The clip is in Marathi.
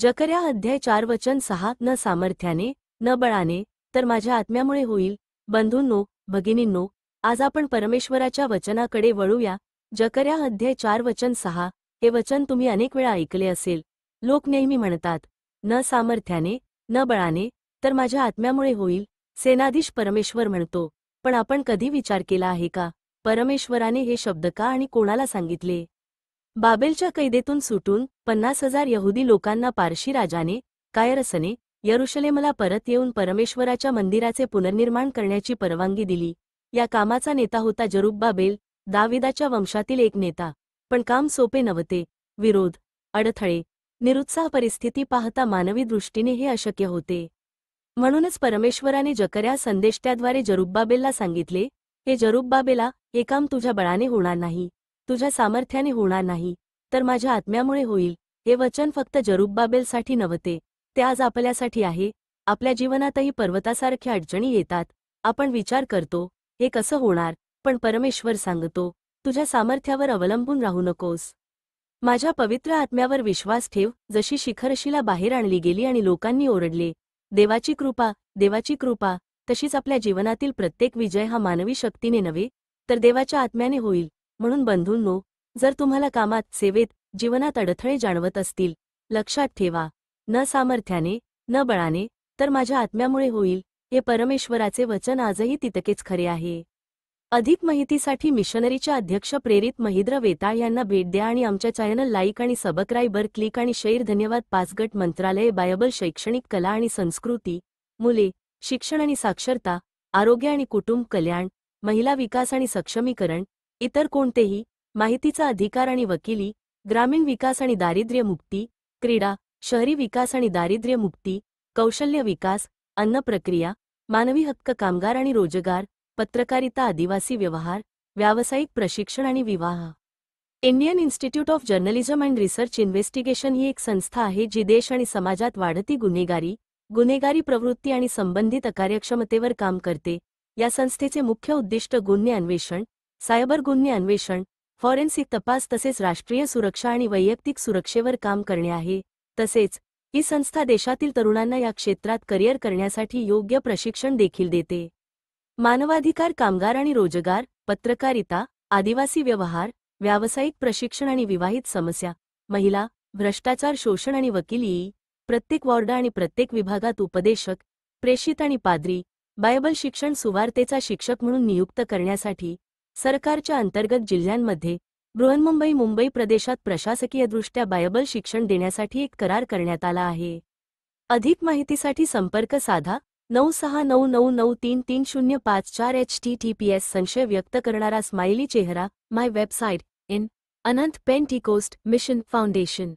जकर्या अध्याय 4 वचन 6 न सामर्थ्याने न बळाने तर माझ्या आत्म्यामुळे होईल। बंधूंनो, भगिनींनो, आज आपण परमेश्वराच्या वचनाकडे वळूया। जकर्या अध्याय 4 वचन 6 हे वचन तुम्ही अनेक वेळा ऐकले असेल। लोक नेहमी म्हणतात, न सामर्थ्याने न बळाने तर माझ्या आत्म्यामुळे होईल, सेनाधीश परमेश्वर म्हणतो। पण आपण कधी विचार केला आहे का, परमेश्वराने हे शब्द का आणि कोणाला सांगितले? बाबेलच्या कैदेतून सुटून 50,000 यहुदी लोकांना पारशी राजाने कायरसने यरुशलेमला परत येऊन परमेश्वराच्या मंदिराचे पुनर्निर्माण करण्याची परवानगी दिली। या कामाचा नेता होता जरुब्बाबेल, दाविदाच्या वंशातील एक नेता। पण काम सोपे नव्हते। विरोध, अडथळे, निरुत्साह परिस्थिती पाहता मानवी दृष्टीने हे अशक्य होते। म्हणूनच परमेश्वराने जकर्या संदेष्ट्याद्वारे जरुब्बाबेलला सांगितले, हे जरुब्बाबेला, हे काम तुझ्या बळाने होणार नाही, तुझ्या सामर्थ्याने होणार नाही, तर माझ्या आत्म्यामुळे होईल। हे वचन फक्त जरुब्बाबेलसाठी नव्हते, ते आज आपल्यासाठी आहे। आपल्या जीवनातही पर्वतासारख्या अडचणी येतात। आपण विचार करतो, हे कसं होणार, पण परमेश्वर सांगतो, तुझ्या सामर्थ्यावर अवलंबून राहू नकोस। माझ्या पवित्र आत्म्यावर विश्वास ठेव। जशी शिखरशिला बाहेर आणली गेली आणि लोकांनी ओरडले, देवाची कृपा, देवाची कृपा, तशीच आपल्या जीवनातील प्रत्येक विजय हा मानवी शक्तीने नव्हे, तर देवाच्या आत्म्याने होईल। म्हणून बंधूंनो, जर तुम्हाला कामात, सेवेत, जीवनात अडथळे जाणवत असतील, लक्षात ठेवा, न सामर्थ्याने न बळाने तर माझ्या आत्म्यामुळे होईल। हे परमेश्वराचे वचन आजही तितकेच खरे आहे। अधिक माहितीसाठी मिशनरीच्या अध्यक्ष प्रेरित महिद्र वेताळ यांना भेट द्या आणि आमच्या चॅनल लाईक आणि सबस्क्राईबर क्लिक आणि शेअर। धन्यवाद। 5 गट मंत्रालय, बायबल, शैक्षणिक, कला आणि संस्कृती, मुले, शिक्षण आणि साक्षरता, आरोग्य आणि कुटुंब कल्याण, महिला विकास आणि सक्षमीकरण, इतर कोणतेही, माहितीचा अधिकार आणि वकिली, ग्रामीण विकास आणि दारिद्र्य मुक्ती, क्रीडा, शहरी विकास आणि दारिद्र्य मुक्ती, कौशल्य विकास, अन्न प्रक्रिया, मानवी हक्क, कामगार आणि रोजगार, पत्रकारिता, आदिवासी व्यवहार, व्यावसायिक प्रशिक्षण आणि विवाह। Indian Institute of journalism and research investigation ही एक संस्था आहे जी देश आणि समाजात वाढती गुन्हेगारी प्रवृत्ती आणि संबंधित अकार्यक्षमतेवर काम करते। या संस्थेचे मुख्य उद्दिष्ट गुन्हे अन्वेषण, सायबर गुन्हे अन्वेषण, फॉरेन्सिक तपास तसेच राष्ट्रीय सुरक्षा आणि वैयक्तिक सुरक्षेवर काम करणे आहे। तसेच ही संस्था देशातील तरुणांना या क्षेत्रात करिअर करण्यासाठी योग्य प्रशिक्षण देखील देते। मानवाधिकार, कामगार आणि रोजगार, पत्रकारिता, आदिवासी व्यवहार, व्यावसायिक प्रशिक्षण आणि विवाहित समस्या, महिला, भ्रष्टाचार, शोषण आणि वकिली, प्रत्येक वॉर्ड आणि प्रत्येक विभागात उपदेशक, प्रेषित आणि पाद्री, बायबल शिक्षण, सुवार्तेचा शिक्षक म्हणून नियुक्त करण्यासाठी सरकारच्या अंतर्गत जिल्ह्यांमध्ये बृहन्मुंबई, मुंबई प्रदेशात प्रशासकीयदृष्ट्या बायबल शिक्षण देण्यासाठी एक करार करण्यात आला आहे। अधिक माहितीसाठी संपर्क साधा 9699933054। https संशय व्यक्त करणारा स्माइली चेहरा। My website in Anant Pentecost mission foundation.